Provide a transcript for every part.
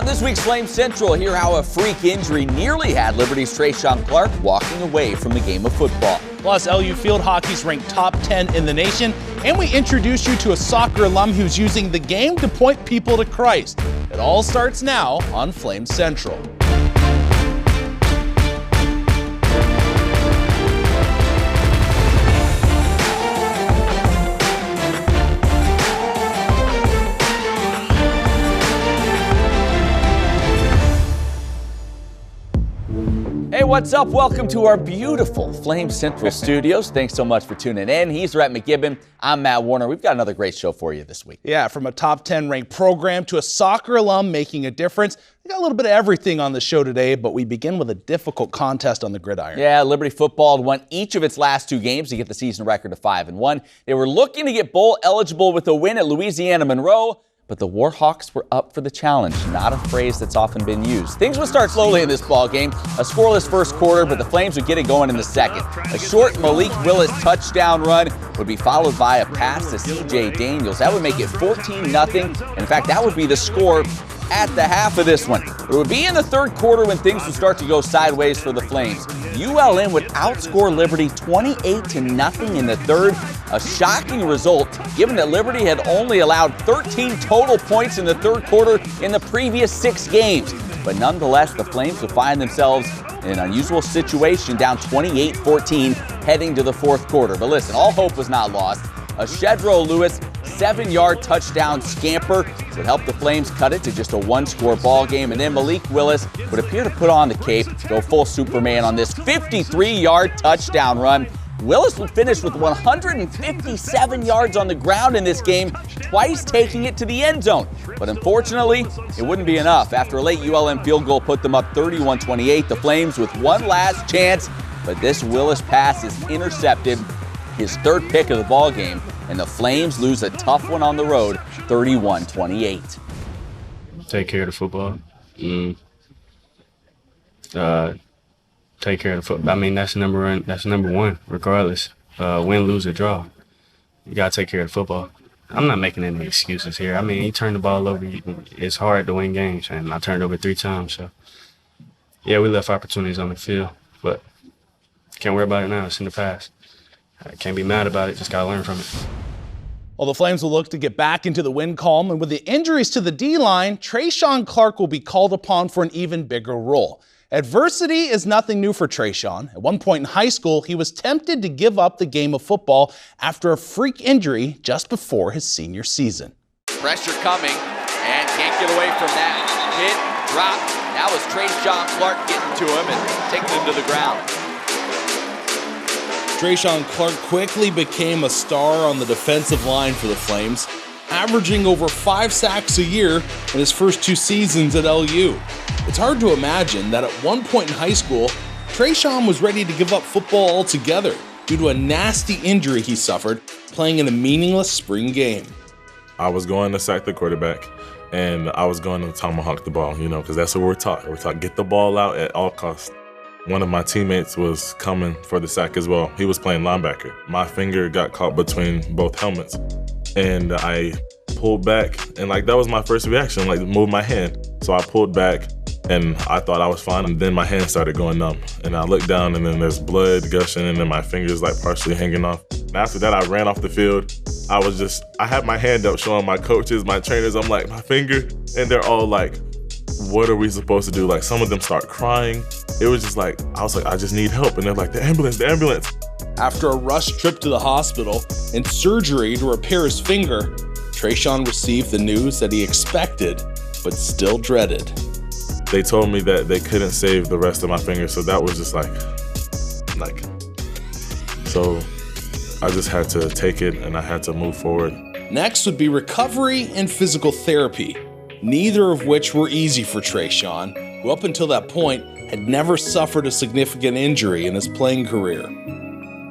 this week's Flame Central, hear how a freak injury nearly had Liberty's Tre'Shaun Clark walking away from the game of football. Plus, LU field hockey's ranked top 10 in the nation. And we introduce you to a soccer alum who's using the game to point people to Christ. It all starts now on Flame Central. Hey, what's up? Welcome to our beautiful Flame Central studios. Thanks so much for tuning in. He's Rhett McGibbon. I'm Matt Warner. We've got another great show for you this week. Yeah, from a top 10 ranked program to a soccer alum making a difference. We got a little bit of everything on the show today, but we begin with a difficult contest on the gridiron. Yeah, Liberty football had won each of its last two games to get the season record of 5-1. They were looking to get bowl eligible with a win at Louisiana Monroe, but the Warhawks were up for the challenge, not a phrase that's often been used. Things would start slowly in this ball game. A scoreless first quarter, but the Flames would get it going in the second. A short Malik Willis touchdown run would be followed by a pass to C.J. Daniels. That would make it 14-0. In fact, that would be the score at the half of this one. It would be in the third quarter when things would start to go sideways for the Flames. ULM would outscore Liberty 28-0 in the third. A shocking result, given that Liberty had only allowed 13 total points in the third quarter in the previous 6 games. But nonetheless, the Flames would find themselves in an unusual situation, down 28-14 heading to the fourth quarter. But listen, all hope was not lost. A Shedro Lewis 7-yard touchdown scamper would help the Flames cut it to just a one-score ball game. And then Malik Willis would appear to put on the cape, go full Superman on this 53-yard touchdown run. Willis would finish with 157 yards on the ground in this game, twice taking it to the end zone. But unfortunately, it wouldn't be enough. After a late ULM field goal put them up 31-28, the Flames with one last chance, but this Willis pass is intercepted, his third pick of the ball game, and the Flames lose a tough one on the road, 31-28. Take care of the football. Take care of the football. I mean, that's number one, regardless. Win, lose, or draw. You got to take care of the football. I'm not making any excuses here. I mean, you turn the ball over, it's hard to win games, and I turned over 3 times. So, yeah, we left opportunities on the field, but can't worry about it now. It's in the past. I can't be mad about it. Just got to learn from it. Well, the Flames will look to get back into the win column, and with the injuries to the D-line, Tre'Shaun Clark will be called upon for an even bigger role. Adversity is nothing new for Tre'Shaun. At one point in high school, he was tempted to give up the game of football after a freak injury just before his senior season. Pressure coming, and can't get away from that. Hit, drop. That was Tre'Shaun Clark getting to him and taking him to the ground. Tre'Shaun Clark quickly became a star on the defensive line for the Flames, averaging over 5 sacks a year in his first 2 seasons at LU. It's hard to imagine that at one point in high school, Tre'Shaun was ready to give up football altogether due to a nasty injury he suffered playing in a meaningless spring game. I was going to sack the quarterback, and I was going to tomahawk the ball, because that's what we're taught. We're taught get the ball out at all costs. One of my teammates was coming for the sack as well. He was playing linebacker. My finger got caught between both helmets, and I pulled back, and that was my first reaction, move my hand. So I pulled back, and I thought I was fine, and then my hand started going numb. And I looked down, and then there's blood gushing, and then my fingers partially hanging off. And after that, I ran off the field. I had my hand up showing my coaches, my trainers, I'm like, my finger, and they're all like, what are we supposed to do? Some of them start crying. It was just I was like, I just need help. And they're like, the ambulance, the ambulance. After a rush trip to the hospital and surgery to repair his finger, Tre'Shaun received the news that he expected, but still dreaded. They told me that they couldn't save the rest of my finger, so that was just so I just had to take it and I had to move forward. Next would be recovery and physical therapy, neither of which were easy for Tre'Shaun, who up until that point had never suffered a significant injury in his playing career.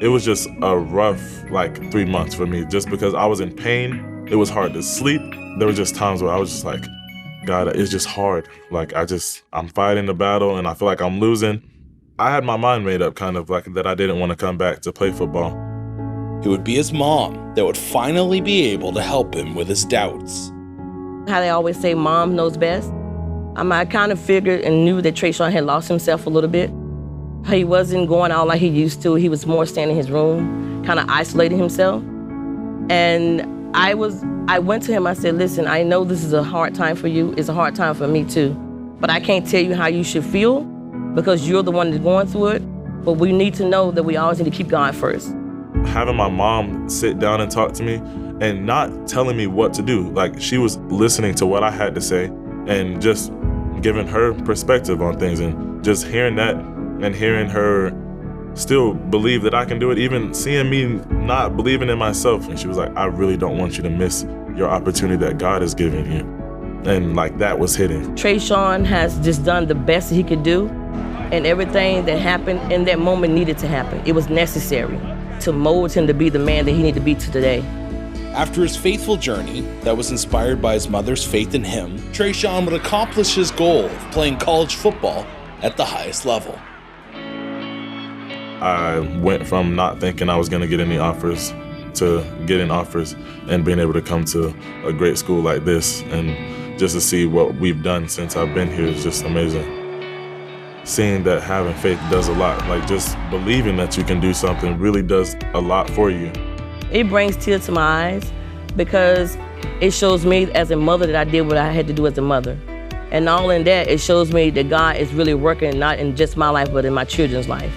It was just a rough 3 months for me, just because I was in pain. It was hard to sleep. There were just times where I was just God, it's just hard. I'm fighting the battle and I feel like I'm losing. I had my mind made up that I didn't want to come back to play football. It would be his mom that would finally be able to help him with his doubts. How they always say mom knows best. I kind of figured and knew that Tre'Shaun had lost himself a little bit. He wasn't going out like he used to. He was more staying in his room, kind of isolating himself. And I went to him, I said, listen, I know this is a hard time for you. It's a hard time for me too. But I can't tell you how you should feel because you're the one that's going through it. But we need to know that we always need to keep God first. Having my mom sit down and talk to me and not telling me what to do. Like, she was listening to what I had to say and just giving her perspective on things, and just hearing that and hearing her still believe that I can do it, even seeing me not believing in myself. And she was like, I really don't want you to miss your opportunity that God has given you. And like, that was hitting. Tre'Shaun has just done the best he could do, and everything that happened in that moment needed to happen. It was necessary to mold him to be the man that he needed to be today. After his faithful journey that was inspired by his mother's faith in him, Tre'Shaun would accomplish his goal of playing college football at the highest level. I went from not thinking I was going to get any offers to getting offers and being able to come to a great school like this, and just to see what we've done since I've been here is just amazing. Seeing that having faith does a lot, like just believing that you can do something really does a lot for you. It brings tears to my eyes because it shows me as a mother that I did what I had to do as a mother. And all in that, it shows me that God is really working not in just my life, but in my children's life.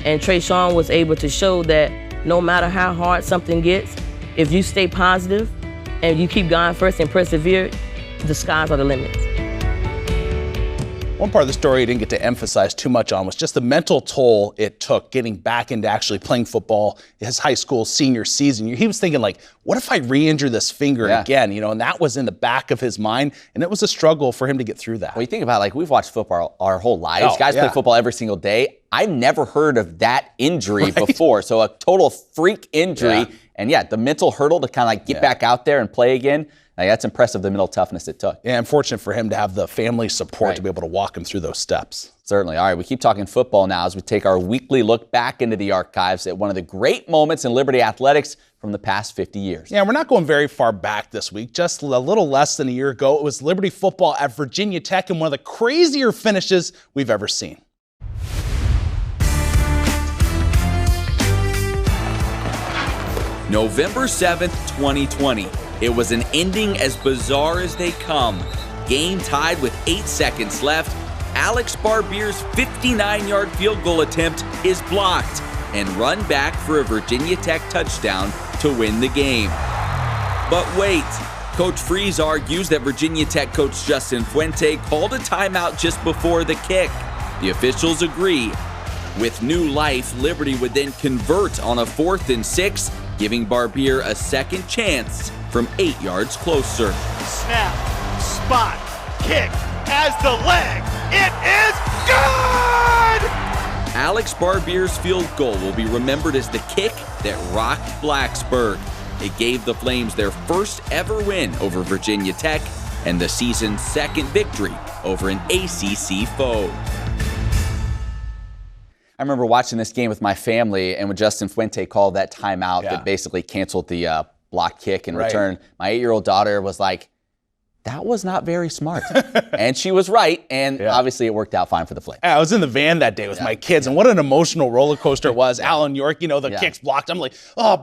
And Tre'Shaun was able to show that no matter how hard something gets, if you stay positive and you keep going first and persevere, the skies are the limits. One part of the story I didn't get to emphasize too much on was just the mental toll it took getting back into actually playing football his high school senior season. He was thinking, like, what if I re-injure this finger again? You know, and that was in the back of his mind, and it was a struggle for him to get through that. Well, you think about, like, we've watched football our whole lives. Guys play football every single day. I've never heard of that injury before. So a total freak injury. And the mental hurdle to kind of like get back out there and play again. Like, that's impressive, the mental toughness it took. Yeah, unfortunate for him to have the family support to be able to walk him through those steps. Certainly. All right, we keep talking football now as we take our weekly look back into the archives at one of the great moments in Liberty athletics from the past 50 years. Yeah, we're not going very far back this week. Just a little less than a year ago, it was Liberty football at Virginia Tech in one of the crazier finishes we've ever seen. November 7th, 2020. It was an ending as bizarre as they come. Game tied with 8 seconds left. Alex Barbier's 59-yard field goal attempt is blocked and run back for a Virginia Tech touchdown to win the game. But wait, Coach Freeze argues that Virginia Tech coach Justin Fuente called a timeout just before the kick. The officials agree. With new life, Liberty would then convert on a 4th and 6, giving Barbier a second chance from 8 yards closer. Snap, spot, kick, has the leg. It is good! Alex Barbier's field goal will be remembered as the kick that rocked Blacksburg. It gave the Flames their first ever win over Virginia Tech and the season's second victory over an ACC foe. I remember watching this game with my family, and when Justin Fuente called that timeout that basically canceled the block kick in return, my 8-year-old daughter was like, that was not very smart. And she was right, and obviously it worked out fine for the Flames. I was in the van that day with my kids, and what an emotional roller coaster it was. Alan York, you know, the kicks blocked. I'm like,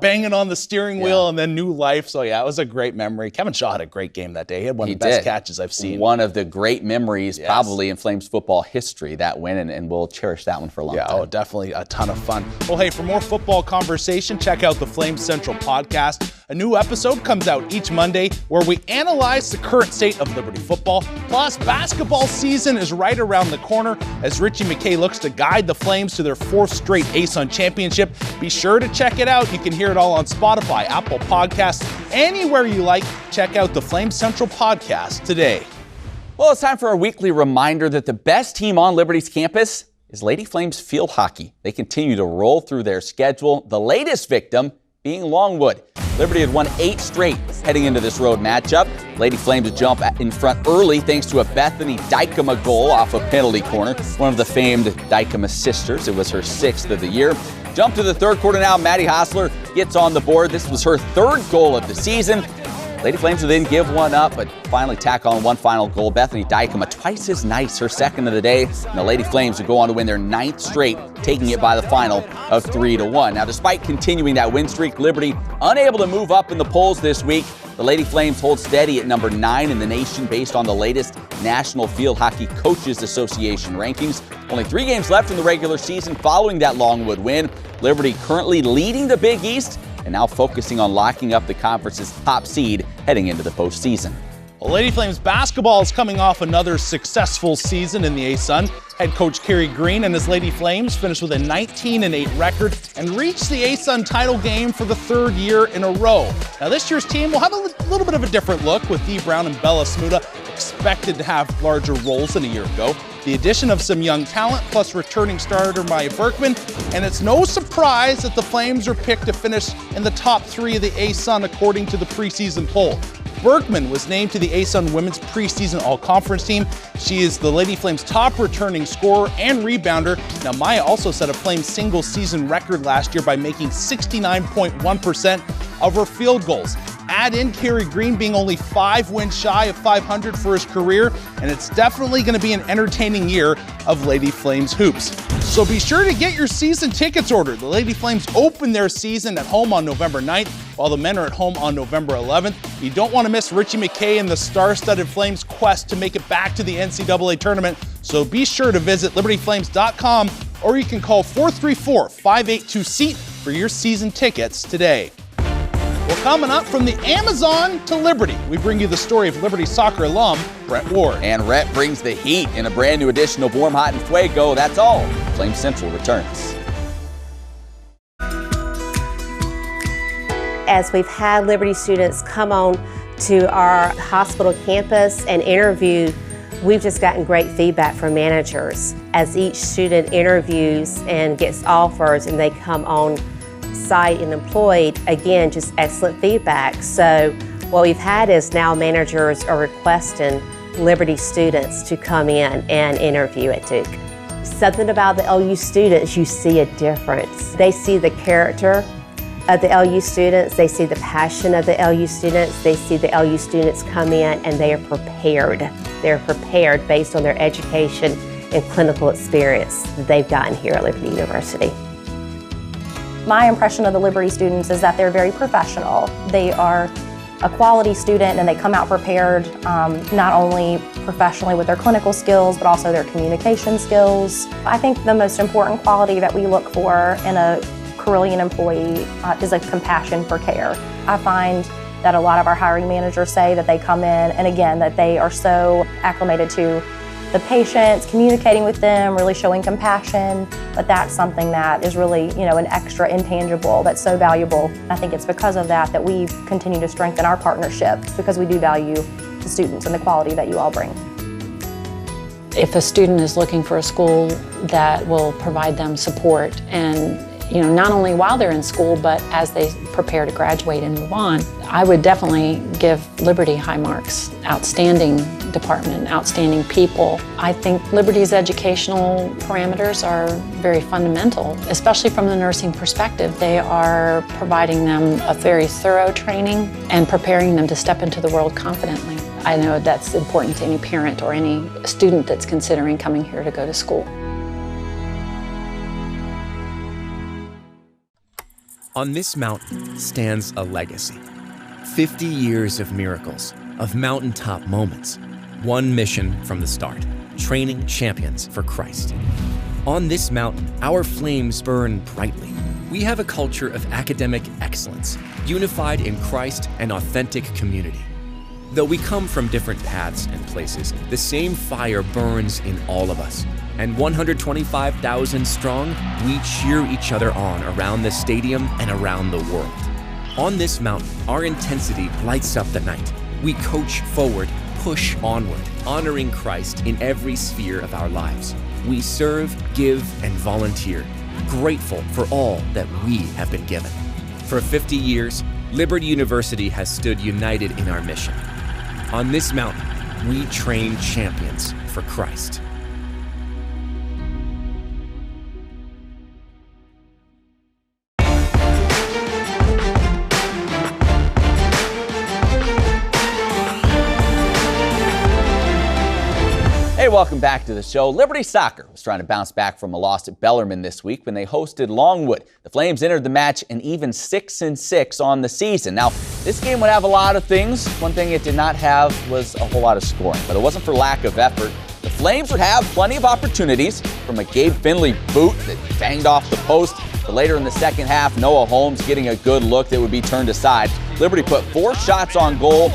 banging on the steering wheel, and then new life. So, it was a great memory. Kevin Shaw had a great game that day. He had one of the best catches I've seen. One of the great memories probably in Flames football history, that win, and we'll cherish that one for a long time. Definitely a ton of fun. Well, hey, for more football conversation, check out the Flames Central podcast. A new episode comes out each Monday where we analyze the current state of Liberty football. Plus, basketball season is right around the corner as Richie McKay looks to guide the Flames to their 4th straight ASUN championship. Be sure to check it out. You can hear it all on Spotify, Apple Podcasts, anywhere you like. Check out the Flames Central podcast today. Well, it's time for a weekly reminder that the best team on Liberty's campus is Lady Flames field hockey. They continue to roll through their schedule, the latest victim being Longwood. Liberty had won 8 straight heading into this road matchup. Lady Flames jump in front early thanks to a Bethany Dykema goal off a penalty corner. One of the famed Dykema sisters. It was her 6th of the year. Jump to the 3rd quarter now. Maddie Hostler gets on the board. This was her 3rd goal of the season. Lady Flames would then give one up, but finally tack on one final goal. Bethany Dykema, twice as nice, her second of the day. And the Lady Flames would go on to win their 9th straight, taking it by the final of 3-1. Now, despite continuing that win streak, Liberty unable to move up in the polls this week. The Lady Flames hold steady at number 9 in the nation based on the latest National Field Hockey Coaches Association rankings. Only 3 games left in the regular season following that Longwood win. Liberty currently leading the Big East and now focusing on locking up the conference's top seed heading into the postseason. Well, Lady Flames basketball is coming off another successful season in the A-Sun. Head coach Kerry Green and his Lady Flames finished with a 19-8 record and reached the A-Sun title game for the 3rd year in a row. Now, this year's team will have a little bit of a different look, with Dee Brown and Bella Smuda expected to have larger roles than a year ago. The addition of some young talent, plus returning starter Maya Berkman, and it's no surprise that the Flames are picked to finish in the top 3 of the A-Sun according to the preseason poll. Berkman was named to the A-Sun Women's Preseason All-Conference team. She is the Lady Flames' top returning scorer and rebounder. Now, Maya also set a Flames single-season record last year by making 69.1% of her field goals. Add in Kerry Green being only 5 wins shy of 500 for his career, and it's definitely going to be an entertaining year of Lady Flames hoops. So be sure to get your season tickets ordered. The Lady Flames open their season at home on November 9th, while the men are at home on November 11th. You don't want to miss Richie McKay and the star-studded Flames quest to make it back to the NCAA tournament, so be sure to visit libertyflames.com, or you can call 434-582-SEAT for your season tickets today. Well, coming up from the Amazon to Liberty, we bring you the story of Liberty soccer alum Brett Ward. And Rhett brings the heat in a brand new edition of Warm, Hot, and Fuego. That's all. Flame Central returns. As we've had Liberty students come on to our hospital campus and interview, we've just gotten great feedback from managers. As each student interviews and gets offers and they come on site and employed, again, just excellent feedback. So what we've had is now managers are requesting Liberty students to come in and interview at Duke. Something about the LU students, you see a difference. They see the character of the LU students, they see the passion of the LU students, they see the LU students come in and they are prepared. They're prepared based on their education and clinical experience that they've gotten here at Liberty University. My impression of the Liberty students is that they're very professional. They are a quality student and they come out prepared, not only professionally with their clinical skills, but also their communication skills. I think the most important quality that we look for in a Carillion employee is a compassion for care. I find that a lot of our hiring managers say that they come in and again, that they are so acclimated to the patients, communicating with them, really showing compassion, but that's something that is really, an extra intangible that's so valuable. I think it's because of that that we continue to strengthen our partnership, because we do value the students and the quality that you all bring. If a student is looking for a school that will provide them support and not only while they're in school, but as they prepare to graduate and move on, I would definitely give Liberty high marks. Outstanding department, outstanding people. I think Liberty's educational parameters are very fundamental, especially from the nursing perspective. They are providing them a very thorough training and preparing them to step into the world confidently. I know that's important to any parent or any student that's considering coming here to go to school. On this mountain stands a legacy. 50 years of miracles, of mountaintop moments. One mission from the start, training champions for Christ. On this mountain, our flames burn brightly. We have a culture of academic excellence, unified in Christ and authentic community. Though we come from different paths and places, the same fire burns in all of us. And 125,000 strong, we cheer each other on around the stadium and around the world. On this mountain, our intensity lights up the night. We coach forward, push onward, honoring Christ in every sphere of our lives. We serve, give, and volunteer, grateful for all that we have been given. For 50 years, Liberty University has stood united in our mission. On this mountain, we train champions for Christ. Hey, welcome back to the show. Liberty Soccer was trying to bounce back from a loss at Bellarmine this week when they hosted Longwood. The Flames entered the match an even 6-6 on the season. Now, this game would have a lot of things. One thing it did not have was a whole lot of scoring, but it wasn't for lack of effort. The Flames would have plenty of opportunities from a Gabe Finley boot that banged off the post. But later in the second half, Noah Holmes getting a good look that would be turned aside. Liberty put 4 shots on goal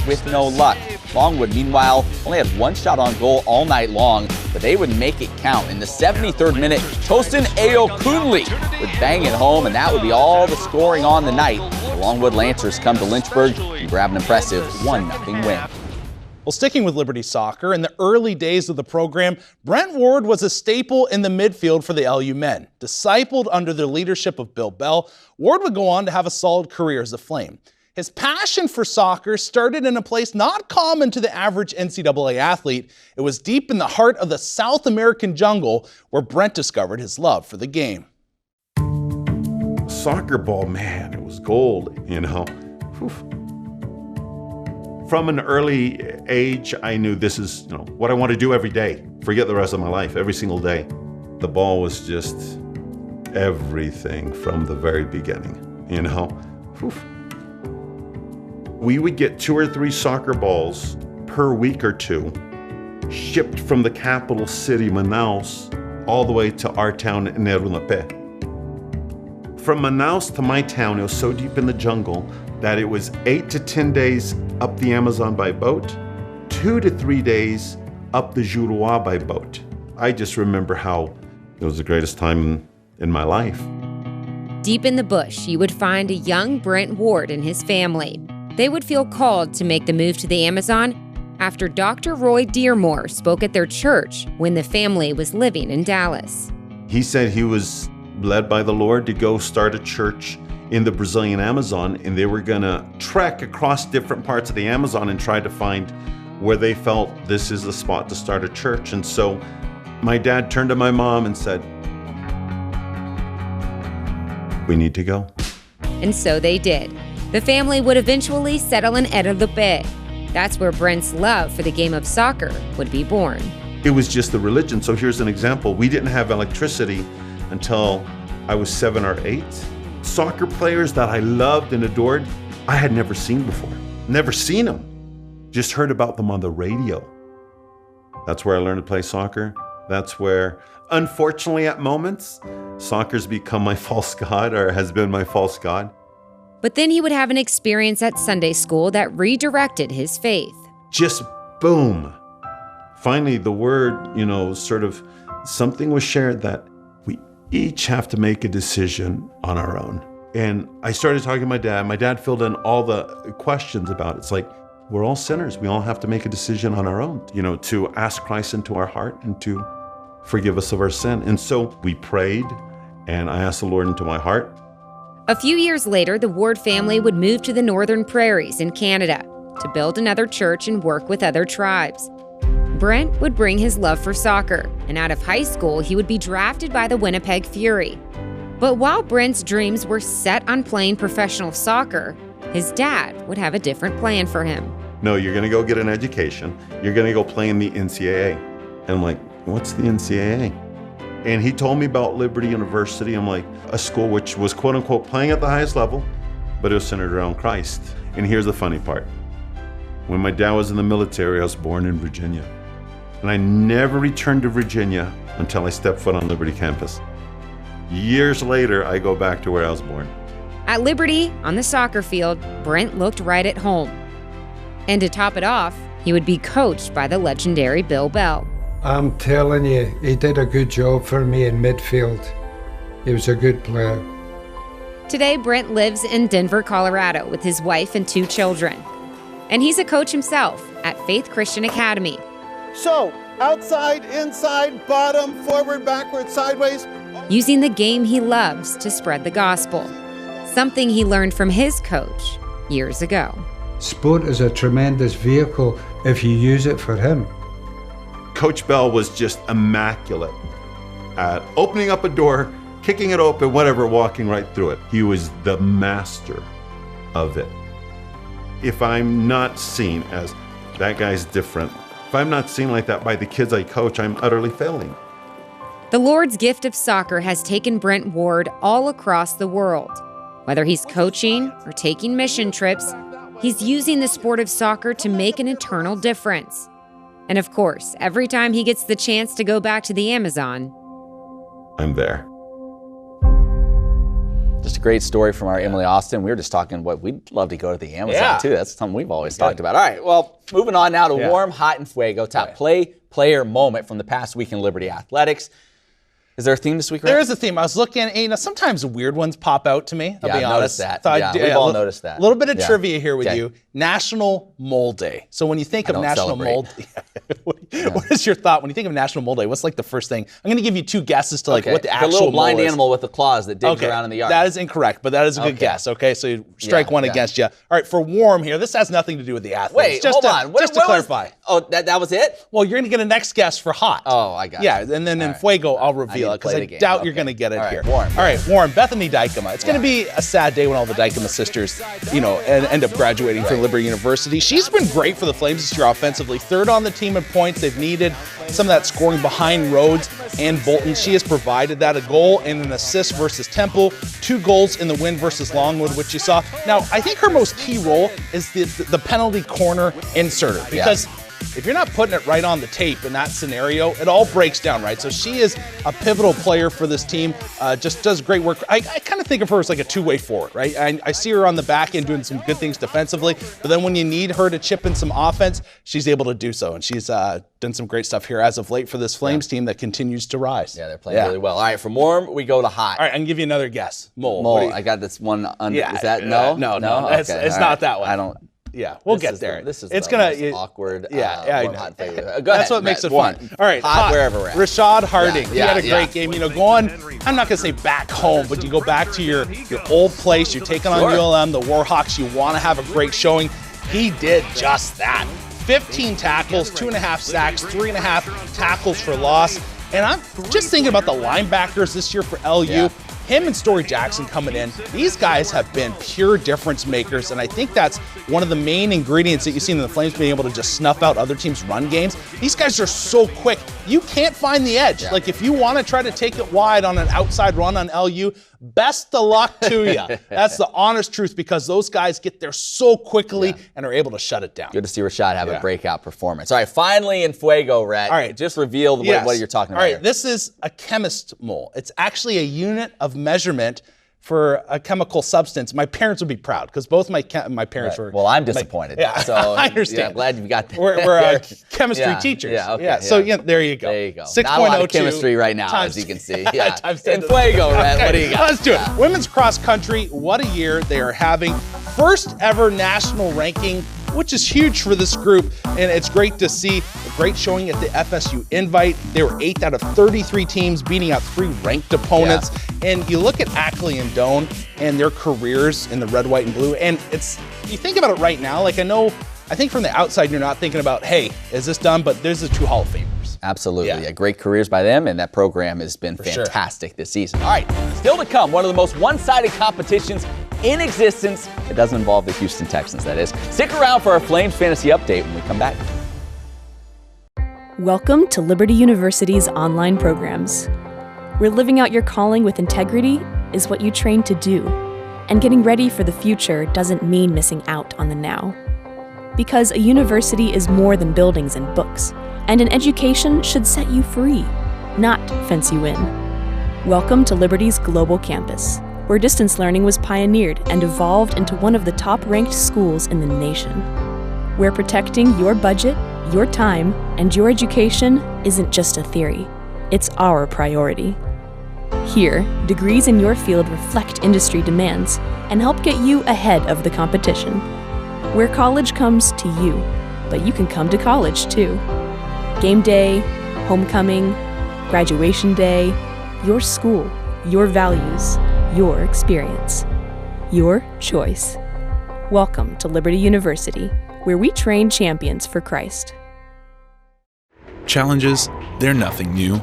with no luck. Longwood, meanwhile, only had 1 shot on goal all night long, but they would make it count. In the 73rd minute, Tosin Ayo-Kunle would bang it home, and that would be all the scoring on the night. The Longwood Lancers come to Lynchburg and grab an impressive 1-0 win. Well, sticking with Liberty Soccer, in the early days of the program, Brent Ward was a staple in the midfield for the LU men. Discipled under the leadership of Bill Bell, Ward would go on to have a solid career as a Flame. His passion for soccer started in a place not common to the average NCAA athlete. It was deep in the heart of the South American jungle where Brent discovered his love for the game. Soccer ball, man, it was gold, you know. Whew. From an early age, I knew this is what I want to do every day. Forget the rest of my life, every single day. The ball was just everything from the very beginning, you know. Whew. We would get 2 or 3 soccer balls per week or 2, shipped from the capital city, Manaus, all the way to our town in Erunapé. From Manaus to my town, it was so deep in the jungle that it was 8 to 10 days up the Amazon by boat, 2 to 3 days up the Juruá by boat. I just remember how it was the greatest time in my life. Deep in the bush, you would find a young Brent Ward and his family. They would feel called to make the move to the Amazon after Dr. Roy Dearmore spoke at their church when the family was living in Dallas. He said he was led by the Lord to go start a church in the Brazilian Amazon, and they were gonna trek across different parts of the Amazon and try to find where they felt this is the spot to start a church. And so my dad turned to my mom and said, "We need to go." And so they did. The family would eventually settle in Erunapé. That's where Brent's love for the game of soccer would be born. It was just the religion. So here's an example. We didn't have electricity until I was 7 or 8. Soccer players that I loved and adored, I had never seen before. Never seen them. Just heard about them on the radio. That's where I learned to play soccer. That's where, unfortunately at moments, soccer's become my false god, or has been my false god. But then he would have an experience at Sunday school that redirected his faith. Just boom. Finally, the word, sort of something was shared that we each have to make a decision on our own. And I started talking to my dad. My dad filled in all the questions about it. It's like, we're all sinners. We all have to make a decision on our own, to ask Christ into our heart and to forgive us of our sin. And so we prayed, and I asked the Lord into my heart. A few years later, the Ward family would move to the Northern Prairies in Canada to build another church and work with other tribes. Brent would bring his love for soccer, and out of high school, he would be drafted by the Winnipeg Fury. But while Brent's dreams were set on playing professional soccer, his dad would have a different plan for him. No, you're going to go get an education. You're going to go play in the NCAA. And I'm like, what's the NCAA? And he told me about Liberty University. I'm like, a school which was quote unquote playing at the highest level, but it was centered around Christ. And here's the funny part. When my dad was in the military, I was born in Virginia. And I never returned to Virginia until I stepped foot on Liberty campus. Years later, I go back to where I was born. At Liberty, on the soccer field, Brent looked right at home. And to top it off, he would be coached by the legendary Bill Bell. I'm telling you, he did a good job for me in midfield. He was a good player. Today, Brent lives in Denver, Colorado with his wife and 2 children. And he's a coach himself at Faith Christian Academy. So, outside, inside, bottom, forward, backward, sideways. Using the game he loves to spread the gospel. Something he learned from his coach years ago. Sport is a tremendous vehicle if you use it for him. Coach Bell was just immaculate at opening up a door, kicking it open, whatever, walking right through it. He was the master of it. If I'm not seen as that guy's different, If I'm not seen like that by the kids I coach, I'm utterly failing. The Lord's gift of soccer has taken Brent Ward all across the world. Whether he's coaching or taking mission trips, he's using the sport of soccer to make an eternal difference. And of course, every time he gets the chance to go back to the Amazon, I'm there. Just a great story from our Emily Austin. We were just talking we'd love to go to the Amazon too. That's something we've always talked about. All right, well, moving on now to Warm, Hot, and Fuego. Top player moment from the past week in Liberty Athletics. Is there a theme this week, right? There is a theme. I was looking, sometimes weird ones pop out to me, I'll be honest. Noticed that. We've all noticed that. A little bit of trivia here with you. National Mole Day. So when you think of National Mole Day, what is your thought when you think of National Mole Day? What's like the first thing? I'm going to give you two guesses to what the actual the little blind mole is. animal with the claws that digs around in the yard. That is incorrect, but that is a good guess. Okay, so you strike one against you. All right, for Warm here, this has nothing to do with the athletes. Wait, hold on. Just to clarify. That was it? Well, you're going to get a next guess for Hot. Oh, I got it. Yeah, and then in Fuego, I'll reveal it because I doubt you're going to get it here. Warm. All right, Warm, Bethany Dykema. It's going to be a sad day when all the Dykema sisters, end up graduating from Liberty University. She's been great for the Flames this year offensively. Third on the team in points. They've needed some of that scoring behind Rhodes and Bolton. She has provided that, a goal and an assist versus Temple, 2 goals in the win versus Longwood, which you saw. Now, I think her most key role is the penalty corner inserter, because if you're not putting it right on the tape in that scenario, it all breaks down, right? So she is a pivotal player for this team, just does great work. I kind of think of her as like a two-way forward, right? I see her on the back end doing some good things defensively, but then when you need her to chip in some offense, she's able to do so, and she's done some great stuff here as of late for this Flames team that continues to rise. Yeah, they're playing really well. All right, from Warm, we go to Hot. All right, I can give you another guess. Mole. Mole. I got this one under. Is that no? No. Okay. It's not that one. I don't. Yeah, we'll get there. It's most awkward. Warm, Hot favorite. Go ahead. That's what makes it fun. All right, Hot wherever we're at. Rashad Harding, he had a great game. Going, I'm not gonna say back home, but you go back to your old place. You're taking on ULM, the Warhawks. You want to have a great showing. He did just that. 15 tackles, 2.5 sacks, 3.5 tackles for loss. And I'm just thinking about the linebackers this year for LU. Yeah. Him and Story Jackson coming in, these guys have been pure difference makers, and I think that's one of the main ingredients that you've seen in the Flames being able to just snuff out other teams' run games. These guys are so quick, you can't find the edge. Yeah. Like if you want to try to take it wide on an outside run on LU, best of luck to you. That's the honest truth, because those guys get there so quickly and are able to shut it down. Good to see Rashad have a breakout performance. All right, finally in Fuego, Rhett. All right, just reveal what you're talking about. All right, here. This is a chemist mole. It's actually a unit of measurement for a chemical substance. My parents would be proud, because both my parents were. Well, I'm disappointed. So I understand. I'm glad you got that. We're chemistry teachers. Yeah, okay. So there you go. There you go. 6.02. Not a lot of chemistry right now, as you can see. Yeah. In Fuego, Rhett, what do you got? Let's do it. Women's cross country, what a year they are having. First ever national ranking, which is huge for this group, and it's great to see a great showing at the FSU Invite. They were 8th out of 33 teams, beating out 3 ranked opponents. And you look at Ackley and Doan and their careers in the red, white, and blue, and you think about it right now, I think from the outside you're not thinking about, hey, is this done? But there's the 2 Hall of Famers. Absolutely. Yeah, great careers by them, and that program has been fantastic this season. All right, still to come, one of the most one-sided competitions in existence. It doesn't involve the Houston Texans, that is. Stick around for our Flames Fantasy Update when we come back. Welcome to Liberty University's online programs, where living out your calling with integrity is what you train to do, and getting ready for the future doesn't mean missing out on the now. Because a university is more than buildings and books, and an education should set you free, not fence you in. Welcome to Liberty's global campus, where distance learning was pioneered and evolved into one of the top-ranked schools in the nation, where protecting your budget, your time, and your education isn't just a theory, it's our priority. Here, degrees in your field reflect industry demands and help get you ahead of the competition, where college comes to you, but you can come to college too. Game day, homecoming, graduation day, your school, your values, your experience, your choice. Welcome to Liberty University, where we train champions for Christ. Challenges, they're nothing new.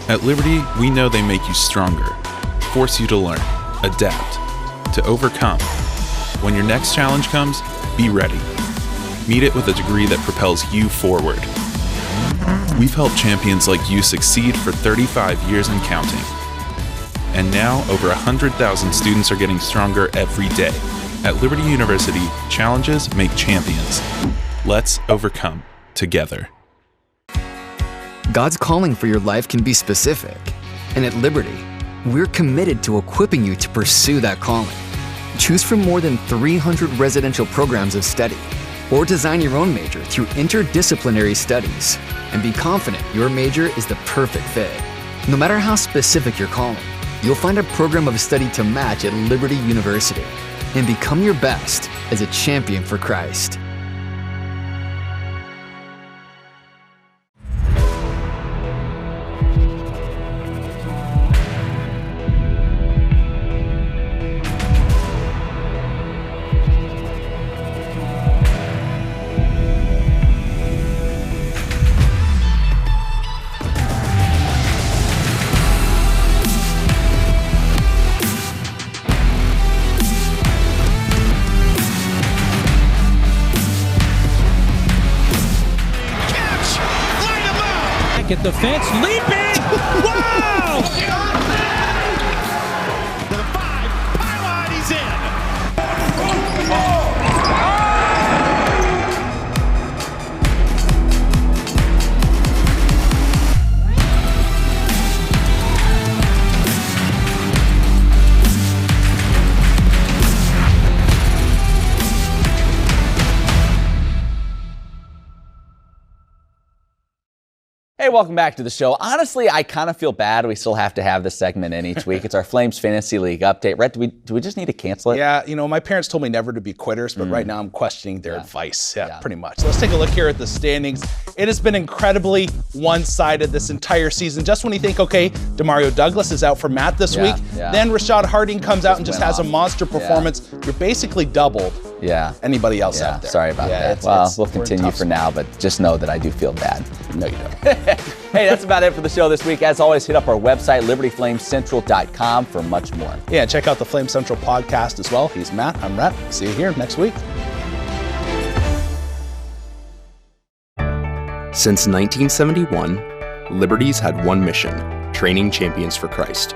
At Liberty, we know they make you stronger, force you to learn, adapt, to overcome. When your next challenge comes, be ready. Meet it with a degree that propels you forward. We've helped champions like you succeed for 35 years and counting. And now, over 100,000 students are getting stronger every day. At Liberty University, challenges make champions. Let's overcome together. God's calling for your life can be specific. And at Liberty, we're committed to equipping you to pursue that calling. Choose from more than 300 residential programs of study, or design your own major through interdisciplinary studies, and be confident your major is the perfect fit. No matter how specific your calling, you'll find a program of study to match at Liberty University, and become your best as a champion for Christ. At the fence, leaping! Wow! The 5, pylon, he's in! Hey, welcome back to the show. Honestly, I kind of feel bad we still have to have this segment in each week. It's our Flames Fantasy League update. Rhett, do we just need to cancel it? Yeah, my parents told me never to be quitters, but right now I'm questioning their advice. Yeah, pretty much. Let's take a look here at the standings. It has been incredibly one-sided this entire season. Just when you think, okay, Demario Douglas is out for Matt this week, then Rashad Harding comes out and just has a monster performance. You're basically doubled anybody else out there. Sorry about that. Well, we'll continue for now, but just know that I do feel bad. No, you don't. Hey, that's about it for the show this week. As always, hit up our website, libertyflamescentral.com, for much more. Yeah, check out the Flame Central podcast as well. He's Matt. I'm Rhett. See you here next week. Since 1971, Liberty's had one mission: training champions for Christ.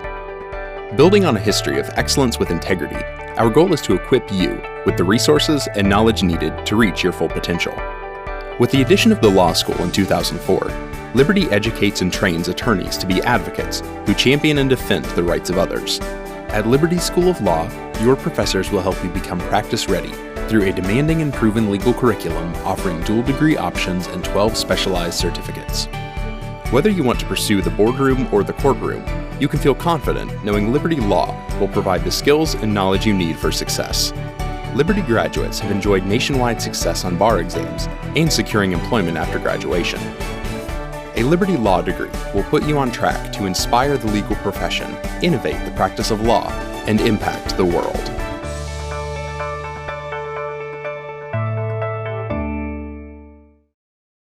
Building on a history of excellence with integrity, our goal is to equip you with the resources and knowledge needed to reach your full potential. With the addition of the law school in 2004, Liberty educates and trains attorneys to be advocates who champion and defend the rights of others. At Liberty School of Law, your professors will help you become practice-ready through a demanding and proven legal curriculum offering dual degree options and 12 specialized certificates. Whether you want to pursue the boardroom or the courtroom, you can feel confident knowing Liberty Law will provide the skills and knowledge you need for success. Liberty graduates have enjoyed nationwide success on bar exams and securing employment after graduation. A Liberty Law degree will put you on track to inspire the legal profession, innovate the practice of law, and impact the world.